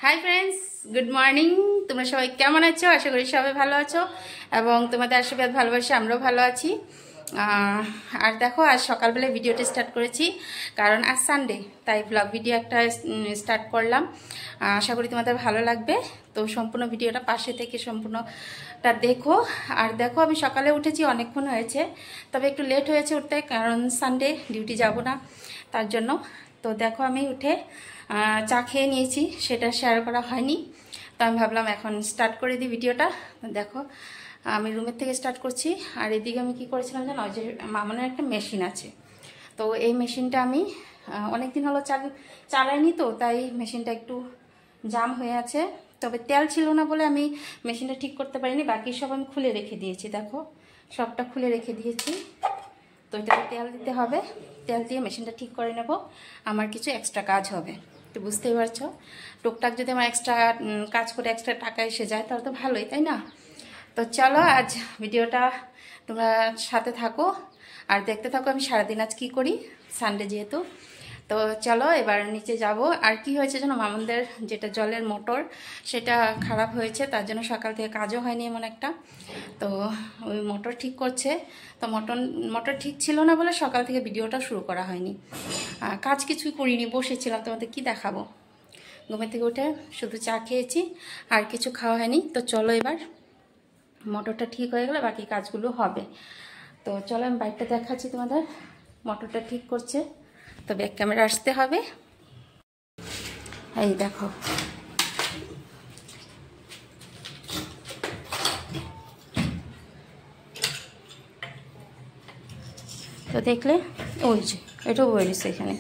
Hi friends, good morning. তোমরা সবাই কেমন আছো? আশা করি সবাই ভালো আছো এবং তোমাদের আশীর্বাদ ভালোবাসা আমরাও ভালো আছি। আর দেখো, আজ সকালবেলায় ভিডিওটা স্টার্ট করেছি কারণ আজ সানডে, তাই ব্লগ ভিডিও একটা স্টার্ট করলাম। আশা করি তোমাদের ভালো লাগবে। তো সম্পূর্ণ ভিডিওটা পাশে থেকে সম্পূর্ণটা দেখো। আর দেখো, আমি সকালে উঠেছি, অনেকক্ষণ হয়েছে, তবে একটু লেট হয়েছে উঠতে, কারণ সানডে ডিউটি যাব না তার জন্য। তো দেখো, আমি উঠে চা খেয়ে নিয়েছি, সেটা শেয়ার করা হয়নি, তো আমি ভাবলাম এখন স্টার্ট করে দিই ভিডিওটা। দেখো, আমি রুমের থেকে স্টার্ট করছি। আর এদিকে আমি কি করেছিলাম জানো, যে মামনের একটা মেশিন আছে, তো এই মেশিনটা আমি অনেক দিন হলো চালাইনি, তো তাই মেশিনটা একটু জাম হয়ে আছে। তবে তেল ছিল না বলে আমি মেশিনটা ঠিক করতে পারিনি, বাকি সব আমি খুলে রেখে দিয়েছি। দেখো, সবটা খুলে রেখে দিয়েছি। তো এটাতে তেল দিতে হবে, তেল দিয়ে মেশিনটা ঠিক করে নেব। আমার কিছু এক্সট্রা কাজ হবে, তো বুঝতেই পারছো, টুকটাক যদি আমার এক্সট্রা কাজ করে এক্সট্রা টাকা এসে যায় তাহলে তো ভালোই, তাই না? তো চলো, আজ ভিডিওটা তোমরা সাথে থাকো আর দেখতে থাকো আমি সারাদিন আজ কী করি, সানডে যেহেতু। তো চলো এবার নিচে যাব। আর কি হয়েছে যেন, মামুনদের যেটা জলের মোটর সেটা খারাপ হয়েছে, তার জন্য সকাল থেকে কাজও হয়নি এমন একটা। তো ওই মোটর ঠিক করছে, তো মোটর ঠিক ছিল না বলে সকাল থেকে ভিডিওটা শুরু করা হয়নি। কাজ কিছুই করিনি, বসেছিলাম, তোমাদের কি দেখাবো। ঘুমের থেকে উঠে শুধু চা খেয়েছি, আর কিছু খাওয়া হয়নি। তো চলো, এবার মোটরটা ঠিক হয়ে গেলে বাকি কাজগুলো হবে। তো চলো, আমি বাইকটা দেখাচ্ছি তোমাদের। মোটরটা ঠিক করছে, তো ব্যাক ক্যামেরা আসতে হবে। এই দেখো, তো দেখলে ওই যে এটাও বেরিয়েছে এখানে।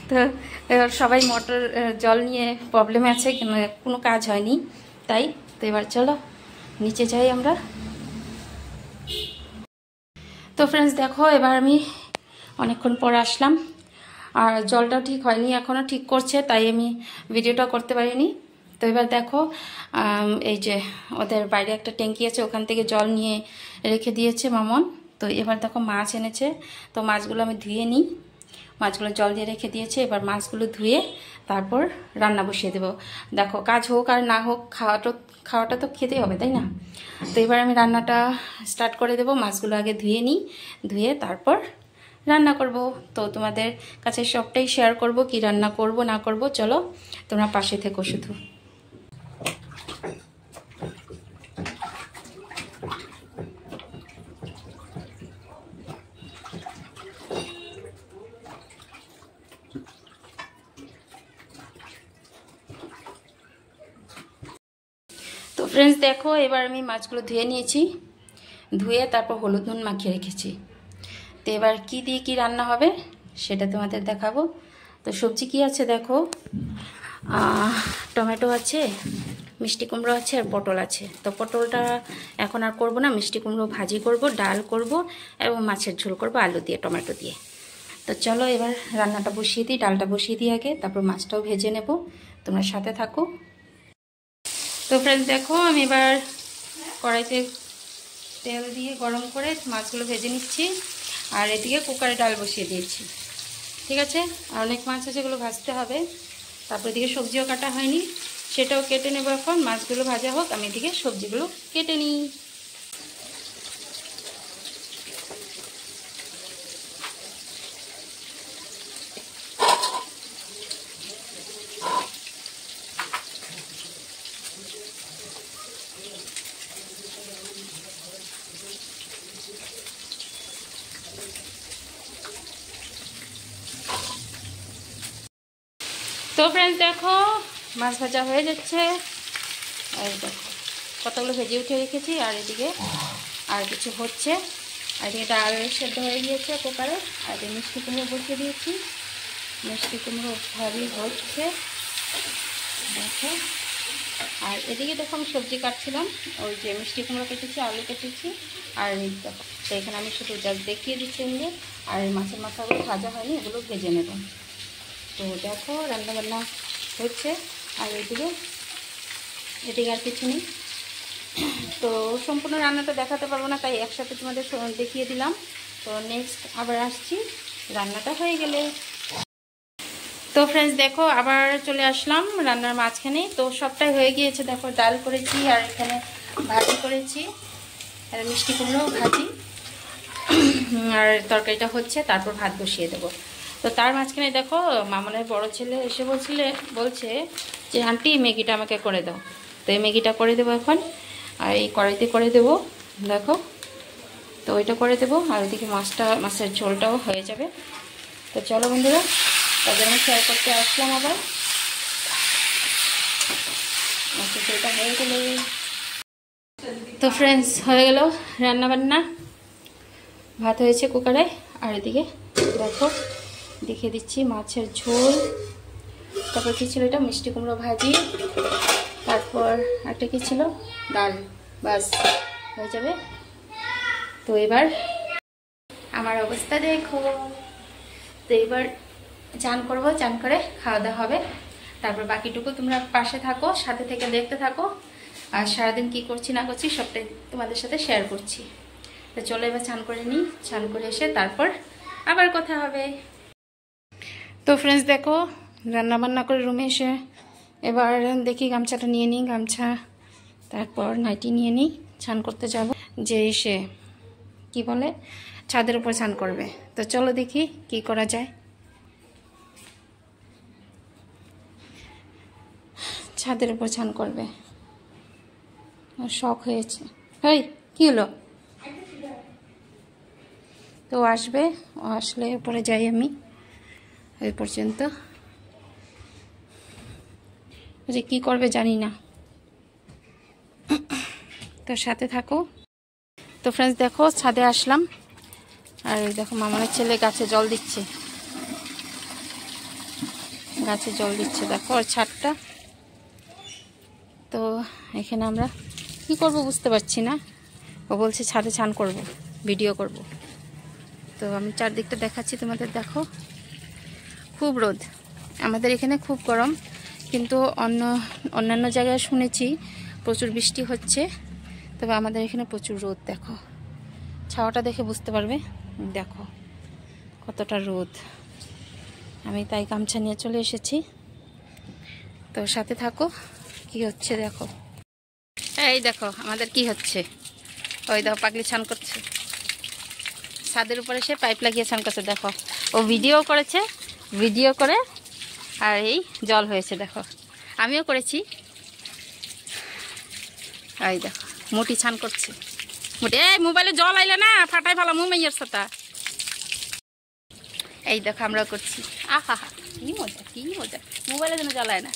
তো এবার সবাই মোটর জল নিয়ে প্রবলেম আছে, কোনো কাজ হয়নি তাই। তো এবার চলো নিচে যাই আমরা। তো ফ্রেন্ডস দেখো, এবার আমি অনেকক্ষণ পর আসলাম, আর জলটাও ঠিক হয়নি, এখনও ঠিক করছে, তাই আমি ভিডিওটা করতে পারিনি। তো এবার দেখো, এই যে ওদের বাইরে একটা ট্যাঙ্কি আছে, ওখান থেকে জল নিয়ে রেখে দিয়েছে মামন। তো এবার দেখো মাছ এনেছে, তো মাছগুলো আমি ধুয়ে নিই। মাছগুলো জল দিয়ে রেখে দিয়েছে, এবার মাছগুলো ধুয়ে তারপর রান্না বসিয়ে দেবো। দেখো, কাজ হোক আর না হোক, খাওয়াটা তো খেতেই হবে, তাই না? তো এবার আমি রান্নাটা স্টার্ট করে দেবো। মাছগুলো আগে ধুয়ে নিই, ধুয়ে তারপর রান্না করব। তো তোমাদের কাছে সবটাই শেয়ার করব, কি রান্না করব না করব। চলো তোমরা পাশে থেকো শুধু। তো ফ্রেন্ডস দেখো, এবার আমি মাছগুলো ধুয়ে নিয়েছি, ধুয়ে তারপর হলুদ নুন মাখিয়ে রেখেছি। তো এবার কী দিয়ে কী রান্না হবে সেটা তোমাদের দেখাবো। তো সবজি কি আছে দেখো, টমেটো আছে, মিষ্টি কুমড়ো আছে, আর পটল আছে। তো পটলটা এখন আর করব না, মিষ্টি কুমড়ো ভাজি করব, ডাল করব এবং মাছের ঝোল করব আলু দিয়ে, টমেটো দিয়ে। তো চলো এবার রান্নাটা বসিয়ে দিই, ডালটা বসিয়ে দিই আগে, তারপর মাছটাও ভেজে নেব। তোমরা সাথে থাকো। তো ফ্রেন্ডস দেখো, আমি এবার কড়াইতে তেল দিয়ে গরম করে মাছগুলো ভেজে নিচ্ছি, আর এদিকে কুকারে ডাল বসিয়ে দিয়েছি। ঠিক আছে, আর অনেক মাছ আছে, যেগুলো ভাজতে হবে। তারপর এদিকে সবজিও কাটা হয়নি, সেটাও কেটে নেবো। এখন মাছগুলো ভাজা হোক, আমি এদিকে সবজিগুলো কেটে নিই। তো ফ্রেন্ডস দেখো, মাছ ভাজা হয়ে যাচ্ছে। এই দেখো, কতগুলো ভেজে উঠে রেখেছি, আর এদিকে আর কিছু হচ্ছে। আর এদিকে ডাল সেদ্ধ হয়ে গিয়েছে কুকারে, আর এদিকে মিষ্টি কুমড়ো বসিয়ে দিয়েছি। মিষ্টি কুমড়ো ভাবি হচ্ছে, দেখো। আর এদিকে দেখো, আমি সবজি কাটছিলাম, ওই যে মিষ্টি কুমড়ো কেটেছি, আলু কেটেছি, আর এই দেখো, তো এখানে আমি শুধু জাস্ট দেখিয়ে দিচ্ছি এমনি। আর এই মাছের মাথাগুলো ভাজা হয়নি, এগুলো ভেজে নেব। তো দেখো, রান্নাবান্না হচ্ছে। আর এদিকে আর কিছু নেই। তো সম্পূর্ণ রান্নাটা দেখাতে পারবো না, তাই একসাথে তোমাদের দেখিয়ে দিলাম। তো নেক্সট আবার আসছি রান্নাটা হয়ে গেলে। তো ফ্রেন্ডস দেখো আবার চলে আসলাম রান্নার মাঝখানে। তো সবটাই হয়ে গিয়েছে, দেখো ডাল করেছি আর এখানে ভাজি করেছি, আর মিষ্টি কুমড়ো ভাজি, আর তরকারিটা হচ্ছে, তারপর ভাত বসিয়ে দেবো। তো তার মাঝখানে দেখো মামনের বড় ছেলে এসে বলছে যে আন্টি ম্যাগিটা আমাকে করে দাও। তো এই ম্যাগিটা করে দেবো এখন, আর এই কড়াইতে করে দেবো দেখো। তো ওইটা করে দেবো, আর ওইদিকে মাছের ঝোলটাও হয়ে যাবে। তো চলো বন্ধুরা, তাদের আমি শেয়ার করতে আসলাম আবার। মাছের ঝোলটা হয়ে গেলে তো ফ্রেন্ডস হয়ে গেল রান্নাবান্না। ভাত হয়েছে কুকারে, আর এদিকে দেখো দেখিয়ে দিচ্ছি মাছের ঝোল, তারপর কী ছিল এটা মিষ্টি কুমড়ো ভাজি, তারপর একটা কী ছিল ডাল, বাস হয়ে যাবে। তো এবার আমার অবস্থা দেখো। তো এবার চান করবো, চান করে খাওয়া দাওয়া হবে, তারপর বাকিটুকু তোমরা পাশে থাকো, সাথে থেকে দেখতে থাকো, আর সারাদিন কি করছি না করছি সবটাই তোমাদের সাথে শেয়ার করছি। তো চলো এবার চান করে নিই, চান করে এসে তারপর আবার কথা হবে। তো ফ্রেন্ডস দেখো রান্নাবান্না করে রুমে এসে এবার দেখি গামছাটা নিয়ে নিই, গামছা তারপর নাইটি নিয়ে নিই, চান করতে যাব। যে এসে কি বলে ছাদের উপর চান করবে। তো চলো দেখি কি করা যায়। ছাদের উপর চান করবে, শখ হয়েছে। হেই কি হলো? তো আসবে, ও আসলে উপরে যাই আমি, ওই পর্যন্ত যে কি করবে জানি না। তো সাথে থাকো। তো ফ্রেন্ডস দেখো ছাদে আসলাম, আর দেখো মামার ছেলে গাছে জল দিচ্ছে, গাছে জল দিচ্ছে দেখো আর ছাদটা। তো এখানে আমরা কি করব বুঝতে পারছি না। ও বলছে ছাদে চান করব, ভিডিও করব। তো আমি চারদিকটা দেখাচ্ছি তোমাদের, দেখো খুব রোদ, আমাদের এখানে খুব গরম, কিন্তু অন্যান্য জায়গায় শুনেছি প্রচুর বৃষ্টি হচ্ছে, তবে আমাদের এখানে প্রচুর রোদ। দেখো ছাওয়াটা দেখে বুঝতে পারবে, দেখো কতটা রোদ। আমি তাই গামছা নিয়ে চলে এসেছি। তো সাথে থাকো কি হচ্ছে দেখো। এই দেখো আমাদের কি হচ্ছে, ওই দেখো পাগলি স্নান করছে, ছাদের উপরে সে পাইপ লাগিয়ে স্নান করছে। দেখো ও ভিডিও করেছে, ভিডিও করে আর এই জল হয়েছে দেখো, আমিও করেছি। এই দেখো মুটি ছান করছে, মুটি এই মোবাইলে জল আইলে না ফাটাই ফেলা মুমাইয়ের সাথে। এই দেখো আমরাও করছি, আহা হা কি মজা কি মজা, মোবাইলে যেন জ্বালায় না।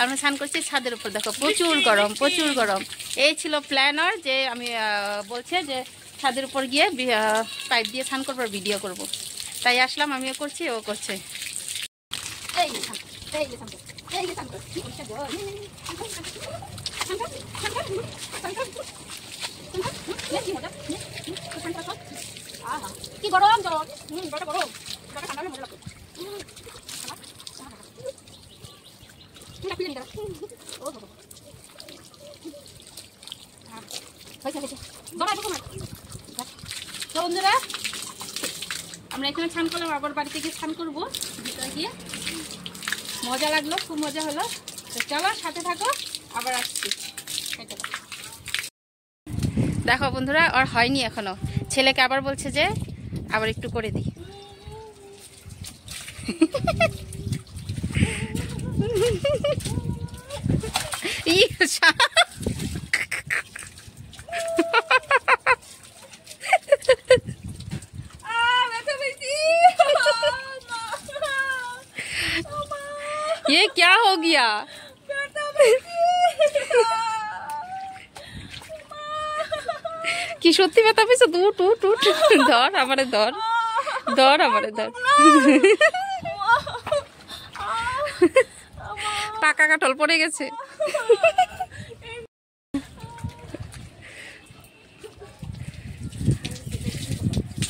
আমরা স্নান করছি ছাদের উপর, দেখো প্রচুর গরম প্রচুর গরম। এই ছিল প্ল্যানার যে আমি বলছে যে ছাদের উপর গিয়ে পাইপ দিয়ে স্নান করবো, ভিডিও করব, তাই আসলাম, আমিও করছি ও করছে। কি গরম জল, গরম ঠান্ডা মজা লাগবে। তো বন্ধুরা আমরা এখানে স্নান করলাম, আবার বাড়িতে গিয়ে স্নান করবো ভিতরে গিয়ে। মজা লাগলো, খুব মজা হলো। তো চলো সাথে থাকো, আবার আসছি। দেখো বন্ধুরা আর হয়নি এখনো, ছেলেকে আবার বলছে যে আবার একটু করে দিই। ये क्या हो गया? কি সত্যি ব্যথা পেয়েছে? টুট টুট ধর আমারে, ধর ধর আমারে, ধর। পাকা কাঠল পড়ে গেছে।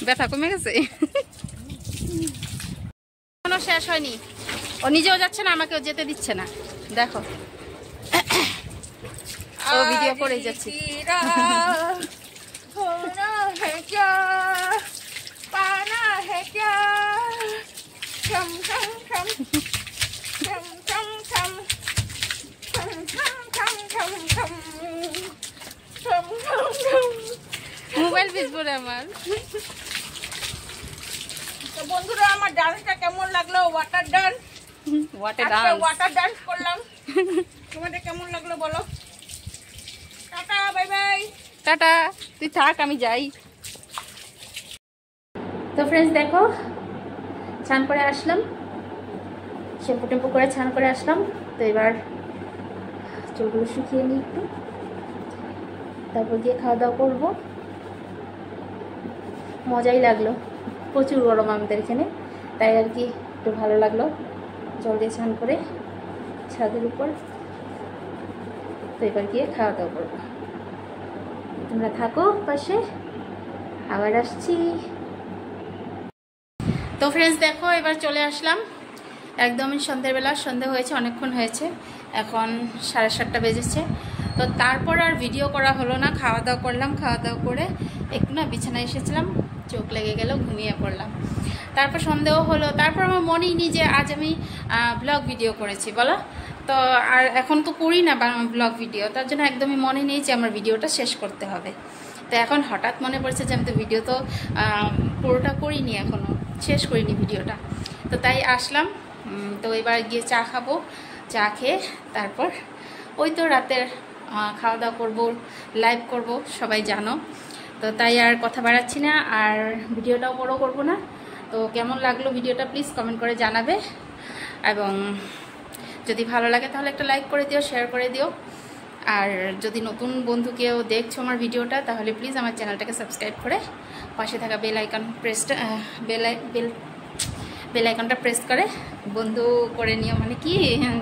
ব্যথা কমে গেছে, এখনো শেষ হয়নি। ও নিজেও যাচ্ছে না, আমাকেও যেতে দিচ্ছে না। দেখো ও ভিডিও করে যাচ্ছে। মোবাইল ভিজবো রে আমার। তো বন্ধুরা আমার ডান্সটা কেমন লাগলো? ওয়াটার ডান্স করলাম। তোমাদের কেমন লাগলো বলো? Tata, bye bye. টাটা, তুই থাক, আমি যাই। তো ফ্রেন্ডস দেখো, স্নান করে আসলাম, শ্যাম্পু টেম্পু করে স্নান করে আসলাম। তো এবার চুলগুলো শুকিয়ে নিই একটু, তারপর গিয়ে খাওয়া দাওয়া করবো। মজাই লাগলো, প্রচুর গরম আমাদের এখানে, তাই আর কি একটু ভালো লাগলো জল দিয়ে স্নান করে ছাদের উপর। তো এবার গিয়ে খাওয়া দাওয়া করবো। তোমরা থাকো পাশে, আবার আসছি। তো ফ্রেন্ডস দেখো, এবার চলে আসলাম একদমই সন্ধ্যেবেলা। সন্ধ্যে হয়েছে, অনেকক্ষণ হয়েছে, এখন 7:30 বেজেছে। তো তারপর আর ভিডিও করা হলো না। খাওয়া দাওয়া করলাম, খাওয়া দাওয়া করে একটু না বিছানায় এসেছিলাম, চোখ লেগে গেল, ঘুমিয়ে পড়লাম। তারপর সন্দেহ হলো, তারপর আমার মনেই নেই যে আজ আমি ব্লগ ভিডিও করেছি বলো। তো আর এখন তো করি না ব্লগ ভিডিও, তার জন্য একদমই মনে নেই যে আমার ভিডিওটা শেষ করতে হবে। তো এখন হঠাৎ মনে পড়ছে যে আমি তো ভিডিও তো পুরোটা করিনি, এখনও শেষ করিনি ভিডিওটা। তো তাই আসলাম। তো এবার গিয়ে চা খাবো, চা খেয়ে তারপর ওই তো রাতের খাওয়া দাওয়া করবো, লাইভ করব, সবাই জানো। তো তাই আর কথা বাড়াচ্ছি না, আর ভিডিওটাও বড় করব না। তো কেমন লাগলো ভিডিওটা প্লিজ কমেন্ট করে জানাবে, এবং যদি ভালো লাগে তাহলে একটা লাইক করে দিও, শেয়ার করে দিও। আর যদি নতুন বন্ধু কেউ দেখছো আমার ভিডিওটা, তাহলে প্লিজ আমার চ্যানেলটাকে সাবস্ক্রাইব করে পাশে থাকা বেল আইকনটা প্রেস করে বন্ধু করে নিও। মানে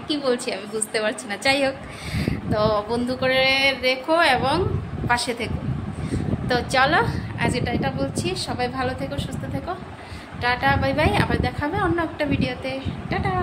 কি বলছি আমি বুঝতে পারছি না, যাই হোক। তো বন্ধু করে রেখো এবং পাশে থেকো। তো চলো, আজ এটা বলছি, সবাই ভালো থেকো, সুস্থ থেকো, টাটা, বাই বাই। আবার দেখাবে অন্য একটা ভিডিওতে। টাটা।